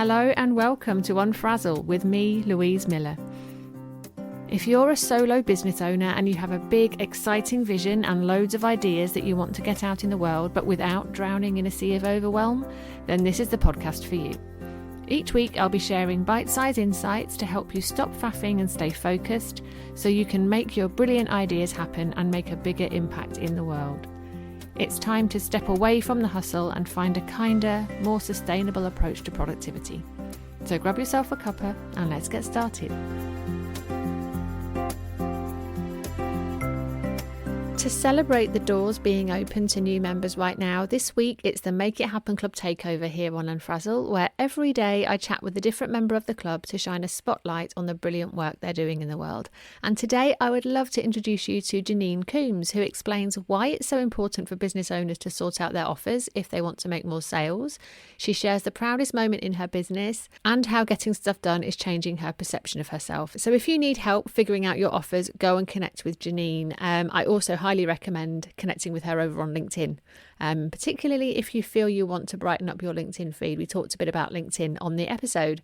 Hello and welcome to Unfrazzle with me, Louise Miller. If you're a solo business owner and you have a big, exciting vision and loads of ideas that you want to get out in the world, but without drowning in a sea of overwhelm, then this is the podcast for you. Each week I'll be sharing bite-sized insights to help you stop faffing and stay focused so you can make your brilliant ideas happen and make a bigger impact in the world. It's time to step away from the hustle and find a kinder, more sustainable approach to productivity. So grab yourself a cuppa and let's get started. To celebrate the doors being open to new members right now, this week it's the Make It Happen Club takeover here on Unfrazzle, where every day I chat with a different member of the club to shine a spotlight on the brilliant work they're doing in the world. And today I would love to introduce you to Janine Coombes, who explains why it's so important for business owners to sort out their offers if they want to make more sales. She shares the proudest moment in her business and how getting stuff done is changing her perception of herself. So if you need help figuring out your offers, go and connect with Janine. I also highly recommend connecting with her over on LinkedIn, particularly if you feel you want to brighten up your LinkedIn feed. We talked a bit about LinkedIn on the episode.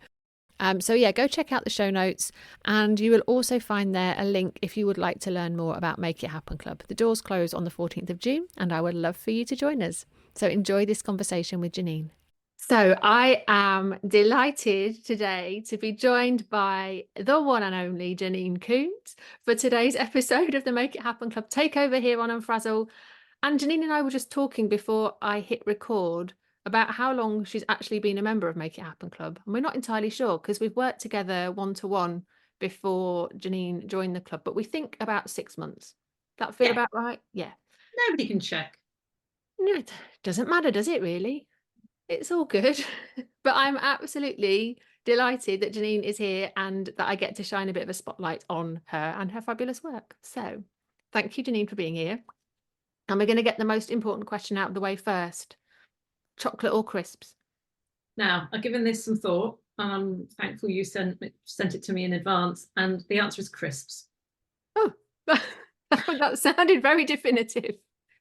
So go check out the show notes, and you will also find there a link if you would like to learn more about Make It Happen Club. The doors close on the 14th of June, and I would love for you to join us. So enjoy this conversation with Janine. So I am delighted today to be joined by the one and only Janine Coombes for today's episode of the Make It Happen Club takeover here on Unfrazzle. And Janine and I were just talking before I hit record about how long she's actually been a member of Make It Happen Club. And we're not entirely sure because we've worked together one-to-one before Janine joined the club, but we think about 6 months. That feel about right? Yeah. Nobody can check. No, it doesn't matter, does it really? It's all good, but I'm absolutely delighted that Janine is here and that I get to shine a bit of a spotlight on her and her fabulous work. So thank you, Janine, for being here. And we're going to get the most important question out of the way first. Chocolate or crisps? Now, I've given this some thought, and I'm thankful you sent it to me in advance, and the answer is crisps. Oh, that sounded very definitive.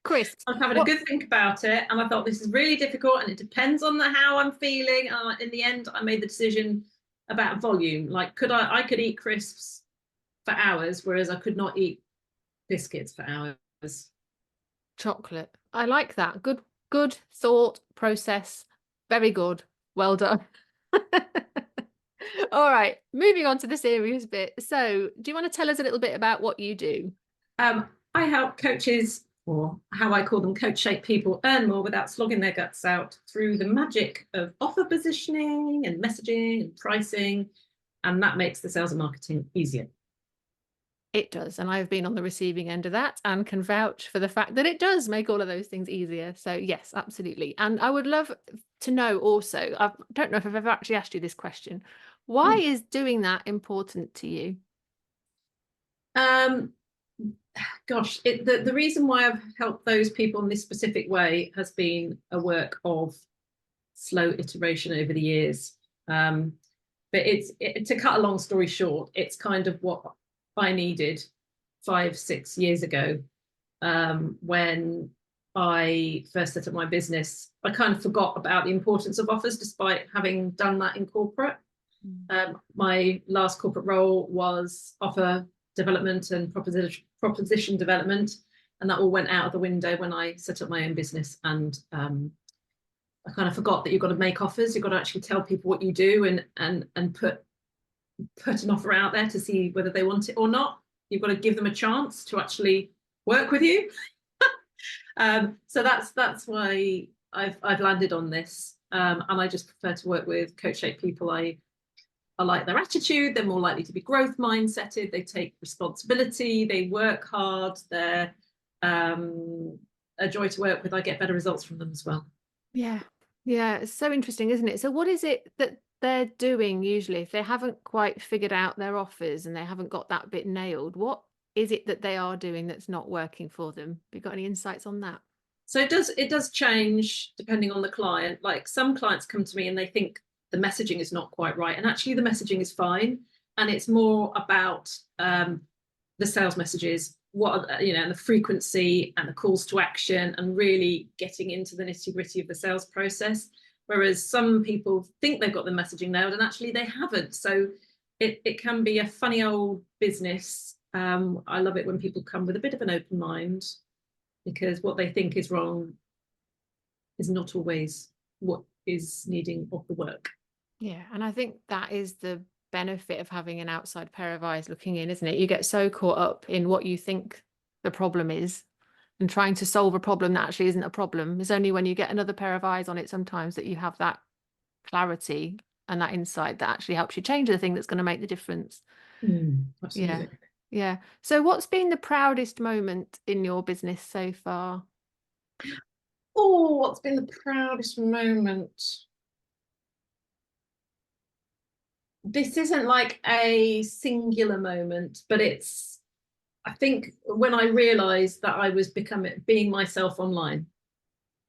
Crisps. I'm having a good think about it, and I thought this is really difficult, and it depends on how I'm feeling. In the end, I made the decision about volume. Like, I could eat crisps for hours, whereas I could not eat biscuits for hours. Chocolate. I like that. Good thought process. Very good. Well done. All right, moving on to the serious bit. So, do you want to tell us a little bit about what you do? I help coaches, or how I call them, coach-shaped people, earn more without slogging their guts out through the magic of offer positioning and messaging and pricing, and that makes the sales and marketing easier. It does, and I've been on the receiving end of that and can vouch for the fact that it does make all of those things easier. So yes, absolutely. And I would love to know also, I don't know if I've ever actually asked you this question, why is doing that important to you? Gosh, the reason why I've helped those people in this specific way has been a work of slow iteration over the years. But to cut a long story short, it's kind of what I needed 5-6 years ago. When I first set up my business, I kind of forgot about the importance of offers despite having done that in corporate. My last corporate role was offer development and proposition development, and that all went out of the window when I set up my own business. And I kind of forgot that you've got to make offers. You've got to actually tell people what you do and put an offer out there to see whether they want it or not. You've got to give them a chance to actually work with you. So that's why I've landed on this, and I just prefer to work with coach-shaped people. I like their attitude. They're more likely to be growth mindseted. They take responsibility. They work hard. They're a joy to work with. I get better results from them as well. Yeah. It's so interesting, isn't it? So what is it that they're doing usually if they haven't quite figured out their offers and they haven't got that bit nailed? What is it that they are doing that's not working for them? Have you got any insights on that? So it does change depending on the client. Like, some clients come to me and they think the messaging is not quite right, and actually the messaging is fine, and it's more about the sales messages, and the frequency and the calls to action, and really getting into the nitty-gritty of the sales process. whereas some people think they've got the messaging nailed and actually they haven't. So it can be a funny old business. I love it when people come with a bit of an open mind, because what they think is wrong is not always what is needing of the work. Yeah, and I think that is the benefit of having an outside pair of eyes looking in, isn't it? You get so caught up in what you think the problem is and trying to solve a problem that actually isn't a problem. It's only when you get another pair of eyes on it sometimes that you have that clarity and that insight that actually helps you change the thing that's going to make the difference. Yeah. Absolutely. Yeah. So what's been the proudest moment in your business so far? Oh, what's been the proudest moment? This isn't like a singular moment, but it's, I think when I realized that I was being myself online.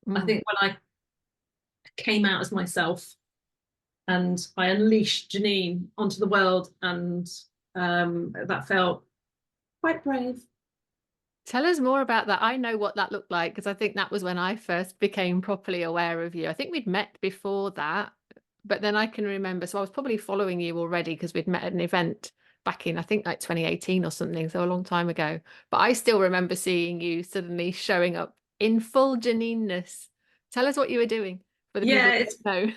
I think when I came out as myself and I unleashed Janine onto the world, and that felt quite brave. Tell us more about that. I know what that looked like because I think that was when I first became properly aware of you. I think we'd met before that, but then I can remember. So I was probably following you already because we'd met at an event back in, I think, like 2018 or something. So a long time ago. But I still remember seeing you suddenly showing up in full Janine-ness. Tell us what you were doing for the people Yeah, that don't know.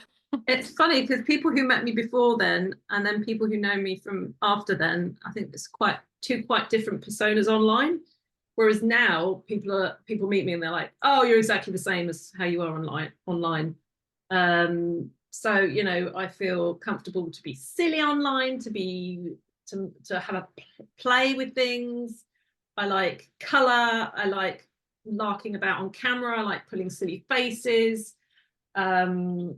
it's funny because people who met me before then and then people who know me from after then, I think it's quite two quite different personas online. Whereas now people meet me and they're like, oh, you're exactly the same as how you are online. So, you know, I feel comfortable to be silly online, to have a play with things. I like color. I like larking about on camera. I like pulling silly faces. You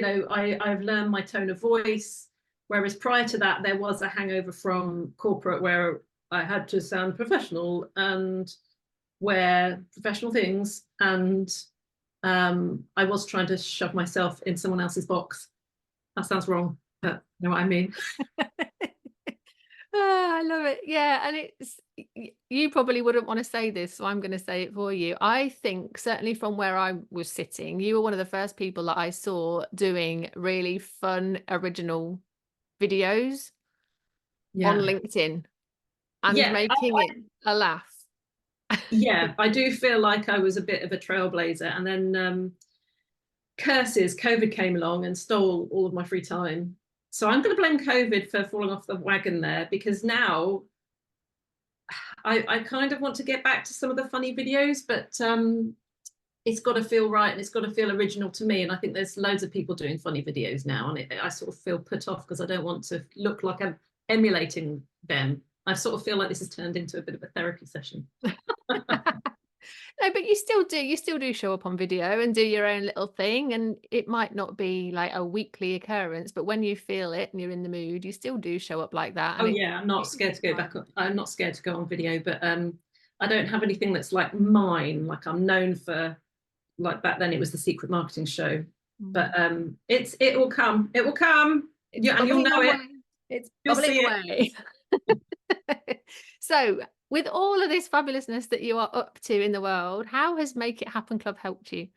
know, I've learned my tone of voice. Whereas prior to that, there was a hangover from corporate where I had to sound professional and wear professional things. And I was trying to shove myself in someone else's box. That sounds wrong, but you know what I mean? Ah, I love it. Yeah, and it's you probably wouldn't want to say this, so I'm going to say it for you. I think certainly from where I was sitting, you were one of the first people that I saw doing really fun, original videos on Yeah. LinkedIn and Yeah. making it a laugh. Yeah. I do feel like I was a bit of a trailblazer. And then COVID came along and stole all of my free time. So I'm going to blame COVID for falling off the wagon there, because now I kind of want to get back to some of the funny videos, but it's got to feel right and it's got to feel original to me. And I think there's loads of people doing funny videos now, and I sort of feel put off because I don't want to look like I'm emulating them. I sort of feel like this has turned into a bit of a therapy session. No, but you still do show up on video and do your own little thing, and it might not be like a weekly occurrence, but when you feel it and you're in the mood, you still do show up like that. Oh And yeah, I'm not scared to go back up. I'm not scared to go on video, but I don't have anything that's like mine. Like I'm known for, like back then it was the Secret Marketing Show, but it will come. It will come. It's And you'll bubbling know it. away. It's You'll bubbling see it. away. So, with all of this fabulousness that you are up to in the world, how has Make It Happen Club helped you?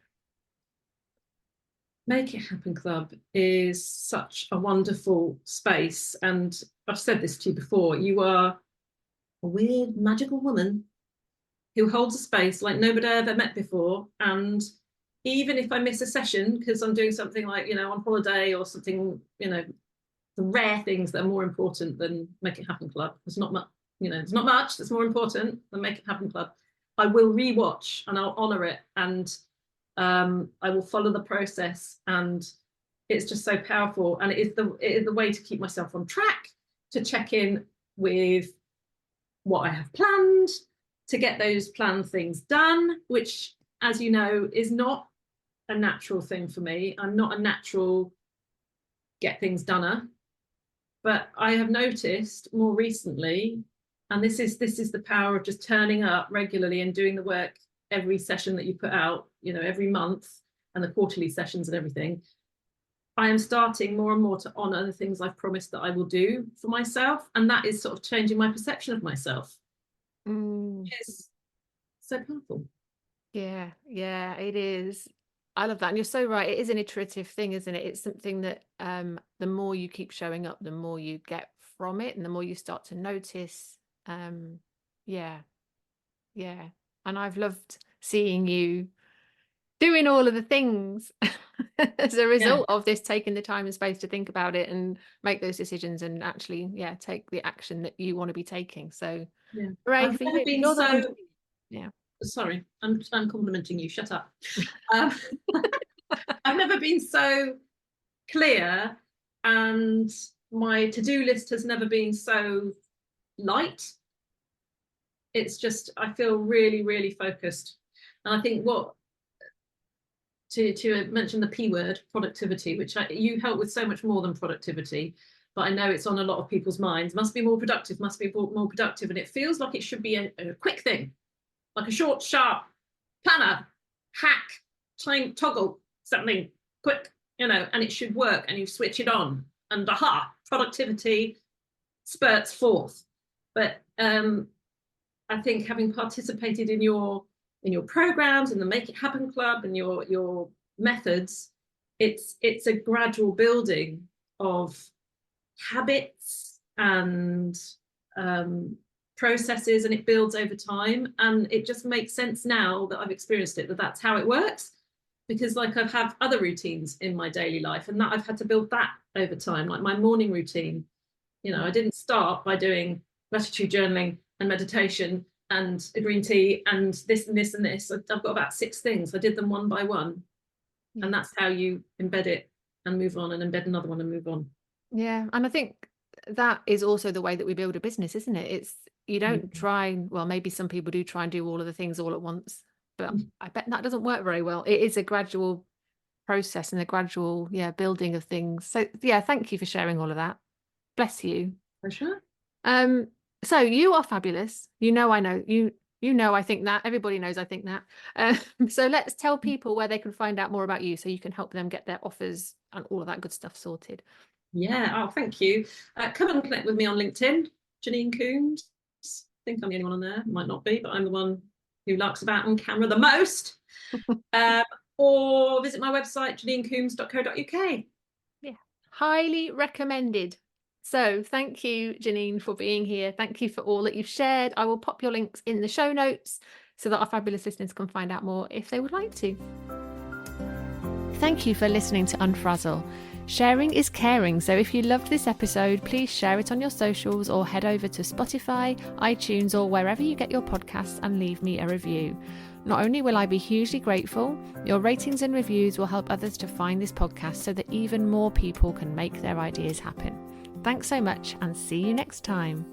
Make It Happen Club is such a wonderful space. And I've said this to you before, you are a weird, magical woman who holds a space like nobody I ever met before. And even if I miss a session because I'm doing something like, you know, on holiday or something, you know, the rare things that are more important than Make It Happen Club. There's not much, you know, there's not much that's more important than Make It Happen Club. I will rewatch and I'll honor it, and I will follow the process, and it's just so powerful. And it is the way to keep myself on track, to check in with what I have planned, to get those planned things done, which, as you know, is not a natural thing for me. I'm not a natural get things doneer. But I have noticed more recently, and this is the power of just turning up regularly and doing the work every session that you put out, you know, every month, and the quarterly sessions and everything. I am starting more and more to honor the things I've promised that I will do for myself, and that is sort of changing my perception of myself. Mm, It's so powerful. yeah, it is. I love that. And you're so right. It is an iterative thing, isn't it? It's something that the more you keep showing up, the more you get from it and the more you start to notice. Yeah, yeah. And I've loved seeing you doing all of the things as a Yeah. result of this, taking the time and space to think about it and make those decisions and actually, yeah, take the action that you want to be taking. So Yeah. hooray I've for never you. been You're the one so doing it. Yeah. sorry, I'm complimenting you. Shut up. Um, I've never been so clear, and my to-do list has never been so light. It's just I feel really, really focused. And I think what to mention the P word, productivity, which you help with so much more than productivity, but I know it's on a lot of people's minds. Must be more productive, must be more productive. And it feels like it should be a quick thing, like a short, sharp planner, hack, time toggle, something quick, and it should work and you switch it on and aha, productivity spurts forth. But I think having participated in your programs and the Make It Happen Club and your methods, it's a gradual building of habits and processes, and it builds over time. And it just makes sense now that I've experienced it, that that's how it works. Because like I've had other routines in my daily life, and that I've had to build that over time, like my morning routine. I didn't start by doing gratitude journaling and meditation and a green tea and this and this and this. I've got about 6 things. I did them one by one. And that's how you embed it and move on and embed another one and move on. Yeah. And I think that is also the way that we build a business, isn't it? It's you don't try, well, maybe some people do try and do all of the things all at once, but I bet that doesn't work very well. It is a gradual process and a gradual, building of things. So yeah, thank you for sharing all of that. Bless you. For sure. So you are fabulous. I know I think that. Everybody knows I think that. So let's tell people where they can find out more about you so you can help them get their offers and all of that good stuff sorted. Yeah. Oh, thank you. Come and connect with me on LinkedIn, Janine Coombes. I think I'm the only one on there. Might not be, but I'm the one who larks about on camera the most. Or visit my website, janinecoombes.co.uk. Yeah, highly recommended. So thank you, Janine, for being here. Thank you for all that you've shared. I will pop your links in the show notes so that our fabulous listeners can find out more if they would like to. Thank you for listening to Unfrazzle. Sharing is caring, so if you loved this episode, please share it on your socials or head over to Spotify, iTunes, or wherever you get your podcasts and leave me a review. Not only will I be hugely grateful, your ratings and reviews will help others to find this podcast so that even more people can make their ideas happen. Thanks so much and see you next time.